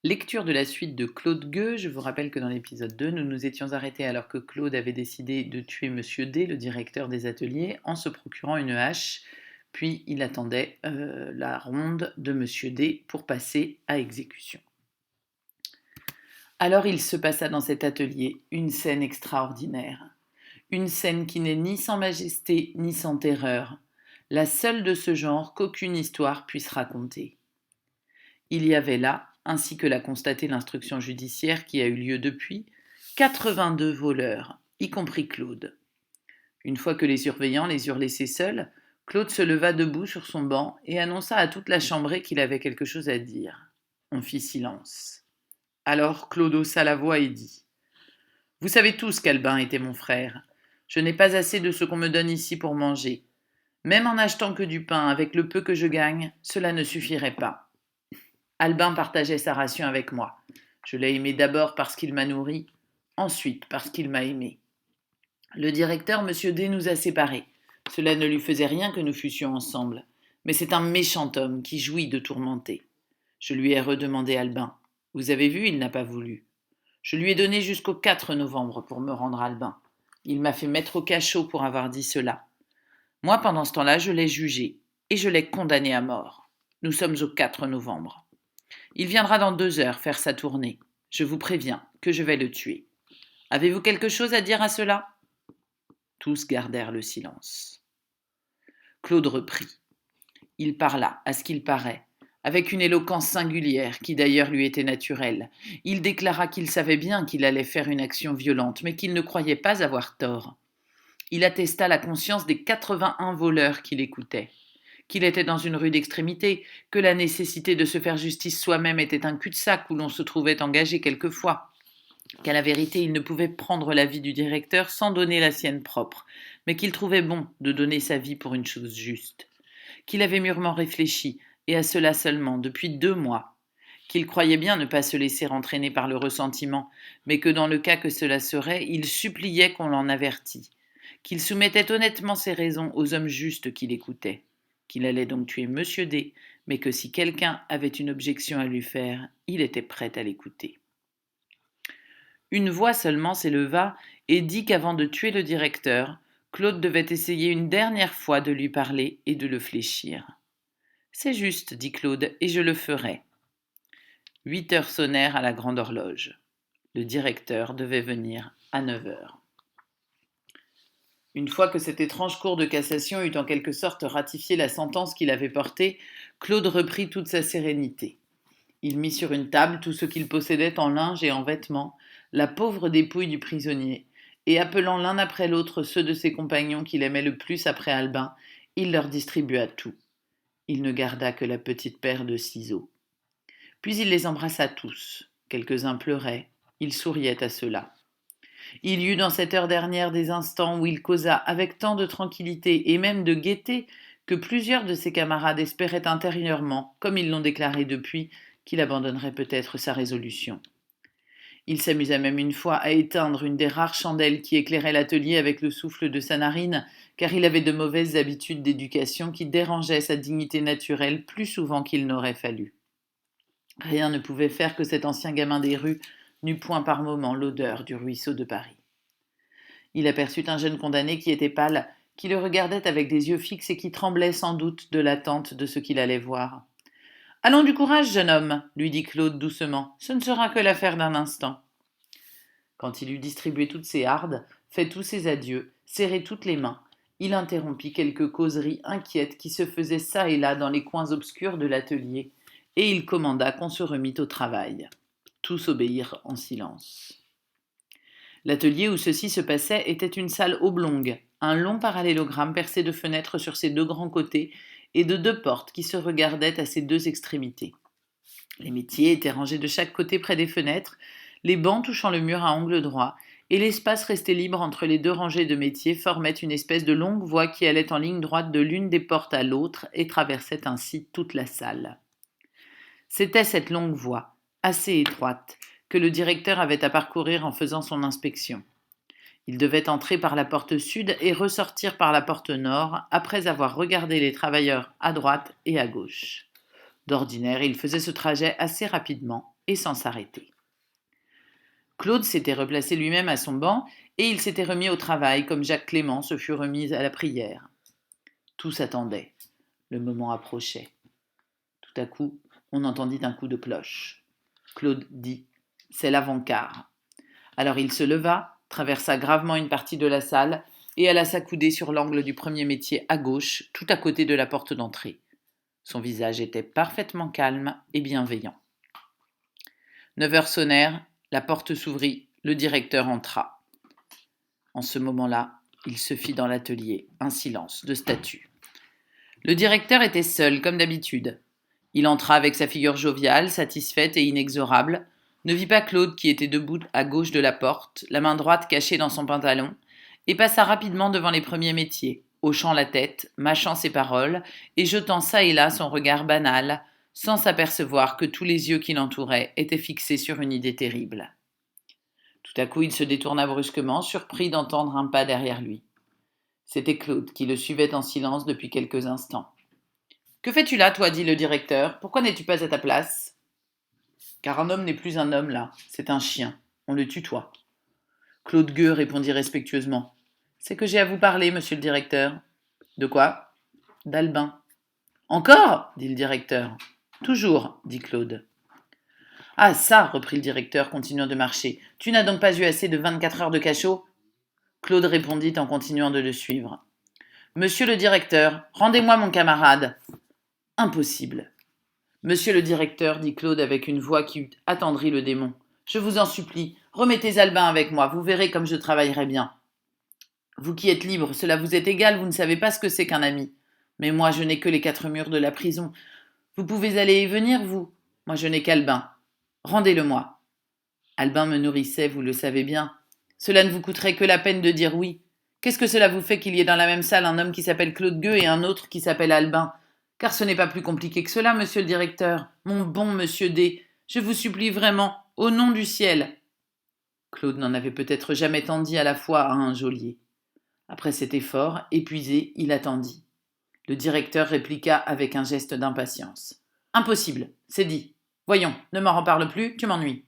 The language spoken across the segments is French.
Lecture de la suite de Claude Gueux. Je vous rappelle que dans l'épisode 2, nous nous étions arrêtés alors que Claude avait décidé de tuer Monsieur D, le directeur des ateliers, en se procurant une hache. Puis il attendait la ronde de Monsieur D pour passer à exécution. Alors il se passa dans cet atelier une scène extraordinaire. Une scène qui n'est ni sans majesté ni sans terreur, la seule de ce genre qu'aucune histoire puisse raconter. Il y avait là, ainsi que l'a constaté l'instruction judiciaire qui a eu lieu depuis, 82 voleurs, y compris Claude. Une fois que les surveillants les eurent laissés seuls, Claude se leva debout sur son banc et annonça à toute la chambrée qu'il avait quelque chose à dire. On fit silence. Alors Claude haussa la voix et dit : « Vous savez tous qu'Albin était mon frère. Je n'ai pas assez de ce qu'on me donne ici pour manger. Même en n'achetant que du pain avec le peu que je gagne, cela ne suffirait pas. Albin partageait sa ration avec moi. Je l'ai aimé d'abord parce qu'il m'a nourri, ensuite parce qu'il m'a aimé. Le directeur, Monsieur D, nous a séparés. Cela ne lui faisait rien que nous fussions ensemble. Mais c'est un méchant homme qui jouit de tourmenter. Je lui ai redemandé Albin. Vous avez vu, il n'a pas voulu. Je lui ai donné jusqu'au 4 novembre pour me rendre Albin. Il m'a fait mettre au cachot pour avoir dit cela. Moi, pendant ce temps-là, je l'ai jugé et je l'ai condamné à mort. Nous sommes au 4 novembre. Il viendra dans 2 heures faire sa tournée. Je vous préviens que je vais le tuer. Avez-vous quelque chose à dire à cela ? Tous gardèrent le silence. Claude reprit. Il parla, à ce qu'il paraît, avec une éloquence singulière qui d'ailleurs lui était naturelle. Il déclara qu'il savait bien qu'il allait faire une action violente, mais qu'il ne croyait pas avoir tort. Il attesta la conscience des 81 voleurs qui l'écoutaient, qu'il était dans une rude extrémité, que la nécessité de se faire justice soi-même était un cul-de-sac où l'on se trouvait engagé quelquefois, qu'à la vérité il ne pouvait prendre la vie du directeur sans donner la sienne propre, mais qu'il trouvait bon de donner sa vie pour une chose juste, qu'il avait mûrement réfléchi, et à cela seulement, depuis 2 mois, qu'il croyait bien ne pas se laisser entraîner par le ressentiment, mais que dans le cas que cela serait, il suppliait qu'on l'en avertît, qu'il soumettait honnêtement ses raisons aux hommes justes qui l'écoutaient, qu'il allait donc tuer Monsieur D, mais que si quelqu'un avait une objection à lui faire, il était prêt à l'écouter. Une voix seulement s'éleva et dit qu'avant de tuer le directeur, Claude devait essayer une dernière fois de lui parler et de le fléchir. « C'est juste, dit Claude, et je le ferai. » 8 heures sonnèrent à la grande horloge. Le directeur devait venir à 9 heures. Une fois que cette étrange cour de cassation eut en quelque sorte ratifié la sentence qu'il avait portée, Claude reprit toute sa sérénité. Il mit sur une table tout ce qu'il possédait en linge et en vêtements, la pauvre dépouille du prisonnier, et appelant l'un après l'autre ceux de ses compagnons qu'il aimait le plus après Albin, il leur distribua tout. Il ne garda que la petite paire de ciseaux. Puis il les embrassa tous. Quelques-uns pleuraient. Il souriait à ceux-là. Il y eut dans cette heure dernière des instants où il causa avec tant de tranquillité et même de gaieté que plusieurs de ses camarades espéraient intérieurement, comme ils l'ont déclaré depuis, qu'il abandonnerait peut-être sa résolution. Il s'amusa même une fois à éteindre une des rares chandelles qui éclairaient l'atelier avec le souffle de sa narine, car il avait de mauvaises habitudes d'éducation qui dérangeaient sa dignité naturelle plus souvent qu'il n'aurait fallu. Rien ne pouvait faire que cet ancien gamin des rues n'eût point par moments l'odeur du ruisseau de Paris. Il aperçut un jeune condamné qui était pâle, qui le regardait avec des yeux fixes et qui tremblait sans doute de l'attente de ce qu'il allait voir. « Allons du courage, jeune homme, lui dit Claude doucement, ce ne sera que l'affaire d'un instant. » Quand il eut distribué toutes ses hardes, fait tous ses adieux, serré toutes les mains, il interrompit quelques causeries inquiètes qui se faisaient çà et là dans les coins obscurs de l'atelier, et il commanda qu'on se remît au travail. Tous obéirent en silence. L'atelier où ceci se passait était une salle oblongue, un long parallélogramme percé de fenêtres sur ses 2 grands côtés et de 2 portes qui se regardaient à ses 2 extrémités. Les métiers étaient rangés de chaque côté près des fenêtres, les bancs touchant le mur à angle droit, et l'espace resté libre entre les 2 rangées de métiers formait une espèce de longue voie qui allait en ligne droite de l'une des portes à l'autre et traversait ainsi toute la salle. C'était cette longue voie, assez étroite, que le directeur avait à parcourir en faisant son inspection. Il devait entrer par la porte sud et ressortir par la porte nord, après avoir regardé les travailleurs à droite et à gauche. D'ordinaire, il faisait ce trajet assez rapidement et sans s'arrêter. Claude s'était replacé lui-même à son banc et il s'était remis au travail comme Jacques Clément se fut remis à la prière. Tous attendaient. Le moment approchait. Tout à coup, on entendit un coup de cloche. Claude dit « C'est l'avant-quart ». Alors il se leva, traversa gravement une partie de la salle et alla s'accouder sur l'angle du premier métier à gauche, tout à côté de la porte d'entrée. Son visage était parfaitement calme et bienveillant. 9 heures sonnèrent, la porte s'ouvrit, le directeur entra. En ce moment-là, il se fit dans l'atelier un silence de statue. Le directeur était seul, comme d'habitude. Il entra avec sa figure joviale, satisfaite et inexorable, ne vit pas Claude qui était debout à gauche de la porte, la main droite cachée dans son pantalon, et passa rapidement devant les premiers métiers, hochant la tête, mâchant ses paroles et jetant çà et là son regard banal, sans s'apercevoir que tous les yeux qui l'entouraient étaient fixés sur une idée terrible. Tout à coup, il se détourna brusquement, surpris d'entendre un pas derrière lui. C'était Claude qui le suivait en silence depuis quelques instants. « Que fais-tu là, toi » dit le directeur. « Pourquoi n'es-tu pas à ta place ?»« Car un homme n'est plus un homme là, c'est un chien. On le tutoie. » Claude Gueux répondit respectueusement. « C'est que j'ai à vous parler, monsieur le directeur. »« De quoi ?»« D'Albin. »« Encore » dit le directeur. « Toujours, dit Claude. »« Ah ça, reprit le directeur, continuant de marcher. Tu n'as donc pas eu assez de 24 heures de cachot ?» Claude répondit en continuant de le suivre. « Monsieur le directeur, rendez-moi mon camarade. »« Impossible. »« Monsieur le directeur, dit Claude avec une voix qui eût attendri le démon. Je vous en supplie, remettez Albin avec moi, vous verrez comme je travaillerai bien. Vous qui êtes libre, cela vous est égal, vous ne savez pas ce que c'est qu'un ami. Mais moi, je n'ai que les 4 murs de la prison. Vous pouvez aller et venir, vous. Moi, je n'ai qu'Albin. Rendez-le-moi. Albin me nourrissait, vous le savez bien. Cela ne vous coûterait que la peine de dire oui. Qu'est-ce que cela vous fait qu'il y ait dans la même salle un homme qui s'appelle Claude Gueux et un autre qui s'appelle Albin? Car ce n'est pas plus compliqué que cela, monsieur le directeur. Mon bon monsieur D, je vous supplie vraiment, au nom du ciel. Claude n'en avait peut-être jamais tant dit à la fois à un geôlier. Après cet effort, épuisé, il attendit. Le directeur répliqua avec un geste d'impatience. « Impossible, c'est dit. Voyons, ne m'en reparle plus, tu m'ennuies. »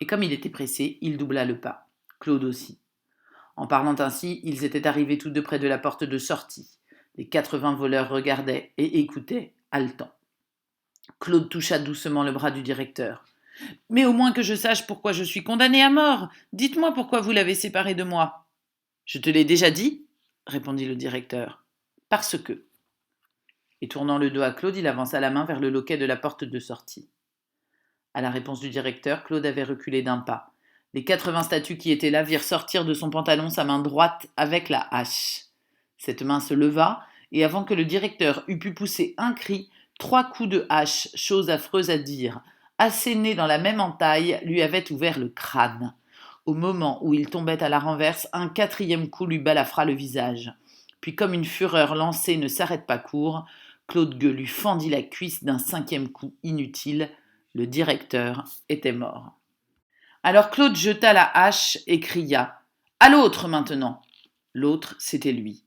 Et comme il était pressé, il doubla le pas. Claude aussi. En parlant ainsi, ils étaient arrivés tous deux près de la porte de sortie. Les 80 voleurs regardaient et écoutaient, haletants. Claude toucha doucement le bras du directeur. « Mais au moins que je sache pourquoi je suis condamné à mort. Dites-moi pourquoi vous l'avez séparé de moi. »« Je te l'ai déjà dit, répondit le directeur. « Parce que. » Et tournant le dos à Claude, il avança la main vers le loquet de la porte de sortie. À la réponse du directeur, Claude avait reculé d'un pas. Les 80 statues qui étaient là virent sortir de son pantalon sa main droite avec la hache. Cette main se leva, et avant que le directeur eût pu pousser un cri, 3 coups de hache, chose affreuse à dire, assénés dans la même entaille, lui avaient ouvert le crâne. Au moment où il tombait à la renverse, un 4e coup lui balafra le visage. Puis, comme une fureur lancée ne s'arrête pas court, Claude Gueux lui fendit la cuisse d'un 5e coup inutile. Le directeur était mort. Alors Claude jeta la hache et cria « À l'autre maintenant !» L'autre, c'était lui.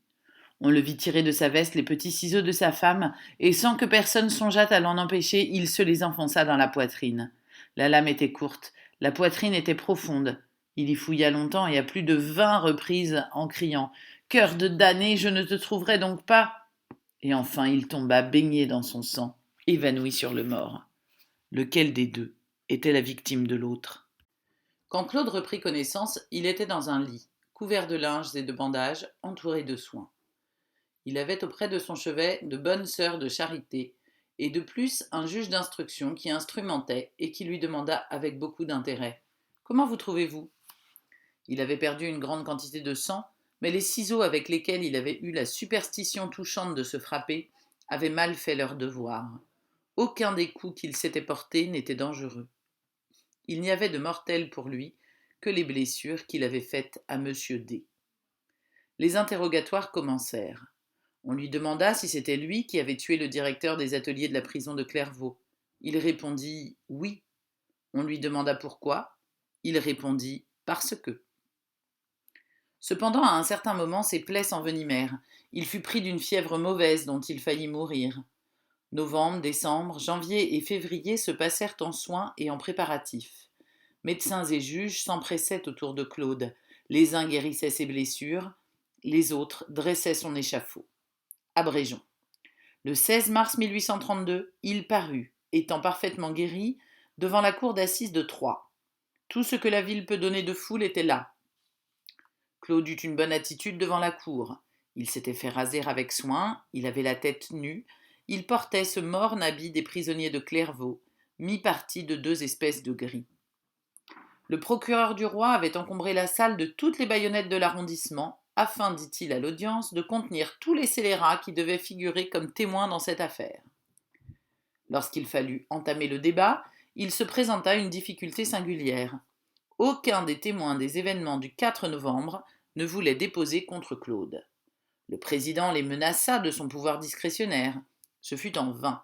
On le vit tirer de sa veste les petits ciseaux de sa femme, et sans que personne songeât à l'en empêcher, il se les enfonça dans la poitrine. La lame était courte, la poitrine était profonde. Il y fouilla longtemps et à plus de 20 reprises en criant « Cœur de damné, je ne te trouverai donc pas !» Et enfin il tomba baigné dans son sang, évanoui sur le mort. Lequel des deux était la victime de l'autre? Quand Claude reprit connaissance, il était dans un lit, couvert de linges et de bandages, entouré de soins. Il avait auprès de son chevet de bonnes sœurs de charité, et de plus un juge d'instruction qui instrumentait et qui lui demanda avec beaucoup d'intérêt « Comment vous trouvez-vous » Il avait perdu une grande quantité de sang, mais les ciseaux avec lesquels il avait eu la superstition touchante de se frapper avaient mal fait leur devoir. Aucun des coups qu'il s'était portés n'était dangereux. Il n'y avait de mortel pour lui que les blessures qu'il avait faites à Monsieur D. Les interrogatoires commencèrent. On lui demanda si c'était lui qui avait tué le directeur des ateliers de la prison de Clairvaux. Il répondit « oui ». On lui demanda pourquoi. Il répondit « parce que ». Cependant, à un certain moment, ses plaies s'envenimèrent. Il fut pris d'une fièvre mauvaise dont il faillit mourir. Novembre, décembre, janvier et février se passèrent en soins et en préparatifs. Médecins et juges s'empressaient autour de Claude. Les uns guérissaient ses blessures, les autres dressaient son échafaud. Abrégeons. Le 16 mars 1832, il parut, étant parfaitement guéri, devant la cour d'assises de Troyes. Tout ce que la ville peut donner de foule était là. Claude eut une bonne attitude devant la cour. Il s'était fait raser avec soin, il avait la tête nue, il portait ce morne habit des prisonniers de Clairvaux, mi-parti de deux espèces de gris. Le procureur du roi avait encombré la salle de toutes les baïonnettes de l'arrondissement, afin, dit-il à l'audience, de contenir tous les scélérats qui devaient figurer comme témoins dans cette affaire. Lorsqu'il fallut entamer le débat, il se présenta une difficulté singulière. Aucun des témoins des événements du 4 novembre ne voulait déposer contre Claude. Le président les menaça de son pouvoir discrétionnaire. Ce fut en vain.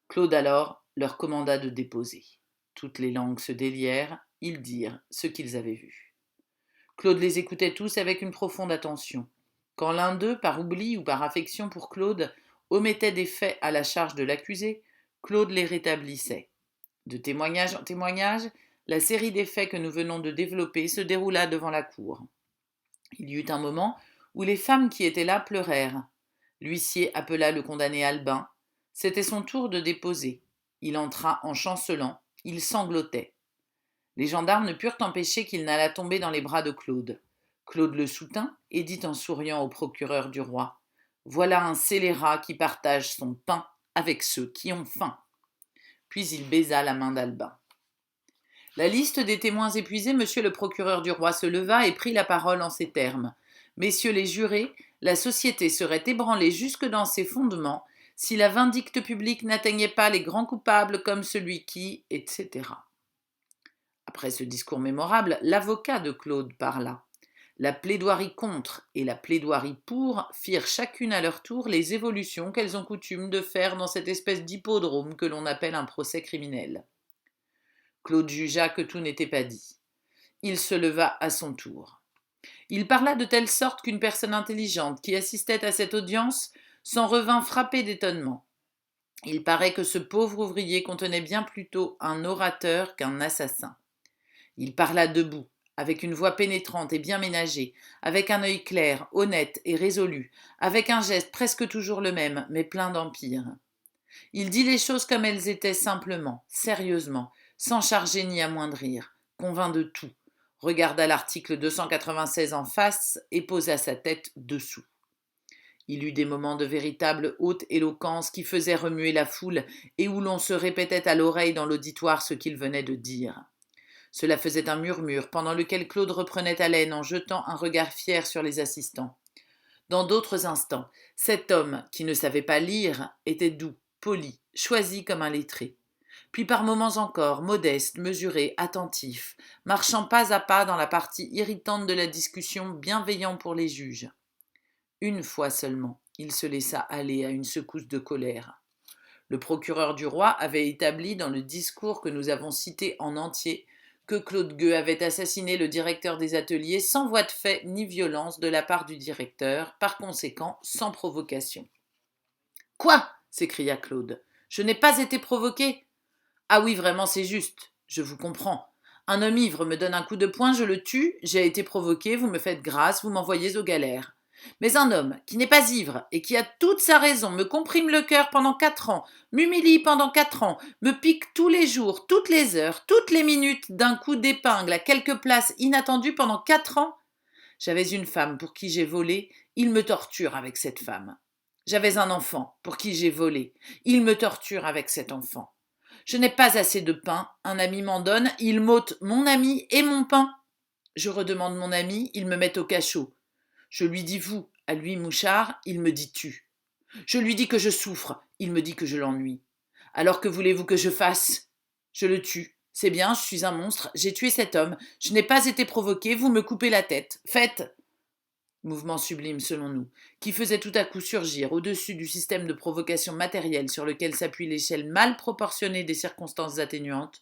Claude alors leur commanda de déposer. Toutes les langues se délièrent, ils dirent ce qu'ils avaient vu. Claude les écoutait tous avec une profonde attention. Quand l'un d'eux, par oubli ou par affection pour Claude, omettait des faits à la charge de l'accusé, Claude les rétablissait. De témoignage en témoignage, la série des faits que nous venons de développer se déroula devant la cour. Il y eut un moment où les femmes qui étaient là pleurèrent. L'huissier appela le condamné Albin. C'était son tour de déposer. Il entra en chancelant, il sanglotait. Les gendarmes ne purent empêcher qu'il n'allât tomber dans les bras de Claude. Claude le soutint et dit en souriant au procureur du roi : « Voilà un scélérat qui partage son pain avec ceux qui ont faim. » Puis il baisa la main d'Albin. La liste des témoins épuisés, monsieur le procureur du roi se leva et prit la parole en ces termes. Messieurs les jurés, la société serait ébranlée jusque dans ses fondements si la vindicte publique n'atteignait pas les grands coupables comme celui qui, etc. Après ce discours mémorable, l'avocat de Claude parla. La plaidoirie contre et la plaidoirie pour firent chacune à leur tour les évolutions qu'elles ont coutume de faire dans cette espèce d'hippodrome que l'on appelle un procès criminel. Claude jugea que tout n'était pas dit. Il se leva à son tour. Il parla de telle sorte qu'une personne intelligente qui assistait à cette audience s'en revint frappée d'étonnement. Il paraît que ce pauvre ouvrier contenait bien plutôt un orateur qu'un assassin. Il parla debout, avec une voix pénétrante et bien ménagée, avec un œil clair, honnête et résolu, avec un geste presque toujours le même, mais plein d'empire. Il dit les choses comme elles étaient simplement, sérieusement, sans charger ni amoindrir, convainc de tout, regarda l'article 296 en face et posa sa tête dessous. Il eut des moments de véritable haute éloquence qui faisaient remuer la foule et où l'on se répétait à l'oreille dans l'auditoire ce qu'il venait de dire. Cela faisait un murmure pendant lequel Claude reprenait haleine en jetant un regard fier sur les assistants. Dans d'autres instants, cet homme, qui ne savait pas lire, était doux, poli, choisi comme un lettré. Puis par moments encore, modeste, mesuré, attentif, marchant pas à pas dans la partie irritante de la discussion, bienveillant pour les juges. Une fois seulement, il se laissa aller à une secousse de colère. Le procureur du roi avait établi dans le discours que nous avons cité en entier que Claude Gueux avait assassiné le directeur des ateliers sans voie de fait ni violence de la part du directeur, par conséquent sans provocation. « Quoi » s'écria Claude. « Je n'ai pas été provoqué ?»« Ah oui, vraiment, c'est juste. Je vous comprends. Un homme ivre me donne un coup de poing, je le tue, j'ai été provoqué, vous me faites grâce, vous m'envoyez aux galères. Mais un homme qui n'est pas ivre et qui a toute sa raison me comprime le cœur pendant 4 ans, m'humilie pendant 4 ans, me pique tous les jours, toutes les heures, toutes les minutes d'un coup d'épingle à quelque place inattendue pendant 4 ans. J'avais une femme pour qui j'ai volé, il me torture avec cette femme. J'avais un enfant pour qui j'ai volé, il me torture avec cet enfant. Je n'ai pas assez de pain, un ami m'en donne, il m'ôte mon ami et mon pain. Je redemande mon ami, il me met au cachot. Je lui dis vous, à lui mouchard, il me dit tu. Je lui dis que je souffre, il me dit que je l'ennuie. Alors que voulez-vous que je fasse ? Je le tue. C'est bien, je suis un monstre, j'ai tué cet homme, je n'ai pas été provoqué, vous me coupez la tête. Faites ! Mouvement sublime selon nous, qui faisait tout à coup surgir, au-dessus du système de provocation matérielle sur lequel s'appuie l'échelle mal proportionnée des circonstances atténuantes,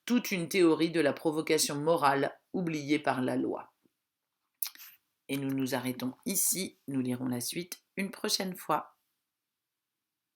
toute une théorie de la provocation morale oubliée par la loi. Et nous nous arrêtons ici, nous lirons la suite une prochaine fois.